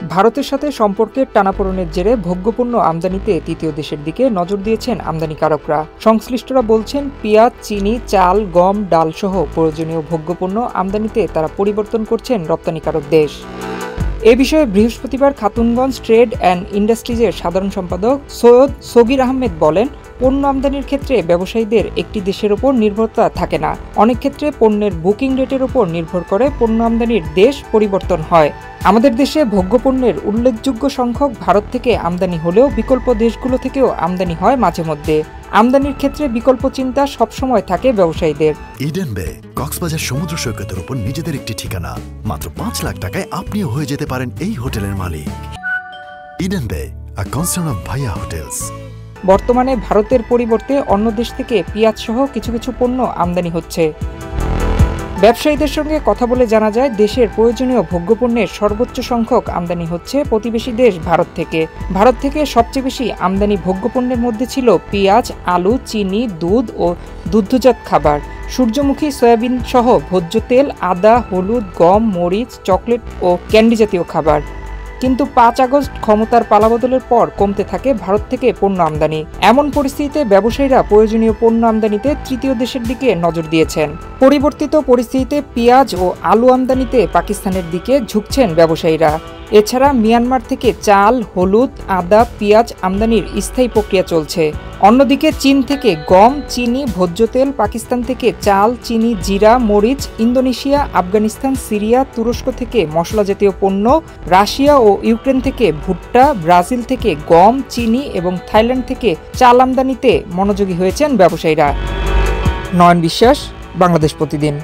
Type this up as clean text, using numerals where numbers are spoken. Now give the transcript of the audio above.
ভারতের সাথে সম্পর্কের টানাপোড়েনের জেরে ভোগ্যপণ্য আমদানিতে তৃতীয় দেশের দিকে নজর দিয়েছেন আমদানিকারকরা। সংশ্লিষ্টরা বলছেন, পেঁয়াজ, চিনি, চাল, গম, ডালসহ প্রয়োজনীয় ভোগ্যপণ্য আমদানিতে তারা পরিবর্তন করছেন রপ্তানিকারক দেশ। এ বিষয়ে বৃহস্পতিবার খাতুনগঞ্জ ট্রেড অ্যান্ড ইন্ডাস্ট্রিজের সাধারণ সম্পাদক সৈয়দ সগির আহমেদ বলেন, পণ্য আমদানির ক্ষেত্রে ব্যবসায়ীদের একটি দেশের ওপর নির্ভরতা থাকে না। অনেক ক্ষেত্রে পণ্যের বুকিং রেটের ওপর নির্ভর করে পণ্য আমদানির দেশ পরিবর্তন হয়। আমাদের দেশে ভোগ্যপণ্যের উল্লেখযোগ্য সংখ্যক ভারত থেকে আমদানি হলেও বিকল্প দেশগুলো থেকেও আমদানি হয় মাঝে মধ্যে। আমদানির ক্ষেত্রে বিকল্প চিন্তা সবসময় থাকে ব্যবসায়ীদের। ইডেন বে কক্সবাজার সমুদ্র সৈকতের উপর নিজেদের একটি ঠিকানা। মাত্র ৫ লাখ টাকায় আপনিও হয়ে যেতে পারেন এই হোটেলের মালিক। ইডেন বে, আ কনসার্ন অফ ভাইয়া হোটেলস। বর্তমানে ভারতের পরিবর্তে অন্য দেশ থেকে পেঁয়াজ সহ কিছু কিছু পণ্য আমদানি হচ্ছে। ব্যবসায়ীদের সঙ্গে কথা বলে জানা যায়, দেশের প্রয়োজনীয় ভোগ্যপণ্যের সর্বোচ্চ সংখ্যক আমদানি হচ্ছে প্রতিবেশী দেশ ভারত থেকে। ভারত থেকে সবচেয়ে বেশি আমদানি ভোগ্যপণ্যের মধ্যে ছিল পেঁয়াজ, আলু, চিনি, দুধ ও দুগ্ধজাত খাবার, সূর্যমুখী, সয়াবিন সহ ভোজ্য তেল, আদা, হলুদ, গম, মরিচ, চকলেট ও ক্যান্ডি জাতীয় খাবার। কিন্তু ৫ আগস্ট ক্ষমতার পালাবদলের পর কমতে থাকে ভারত থেকে পণ্য আমদানি। এমন পরিস্থিতিতে ব্যবসায়ীরা প্রয়োজনীয় পণ্য আমদানিতে তৃতীয় দেশের দিকে নজর দিয়েছেন। পরিবর্তিত পরিস্থিতিতে পেঁয়াজ ও আলু আমদানিতে পাকিস্তানের দিকে ঝুঁকছেন ব্যবসায়ীরা। এছাড়া মিয়ানমার থেকে চাল, হলুদ, আদা, পেঁয়াজ আমদানির স্থায়ী প্রক্রিয়া চলছে। অন্যদিকে চীন থেকে গম, চিনি, ভোজ্য তেল, পাকিস্তান থেকে চাল, চিনি, জিরা, মরিচ, ইন্দোনেশিয়া, আফগানিস্তান, সিরিয়া, তুরস্ক থেকে মশলা জাতীয় পণ্য, রাশিয়া ও ইউক্রেন থেকে ভুট্টা, ব্রাজিল থেকে গম, চিনি এবং থাইল্যান্ড থেকে চাল আমদানিতে মনোযোগী হয়েছেন ব্যবসায়ীরা। নয়ন বিশ্বাস, বাংলাদেশ প্রতিদিন।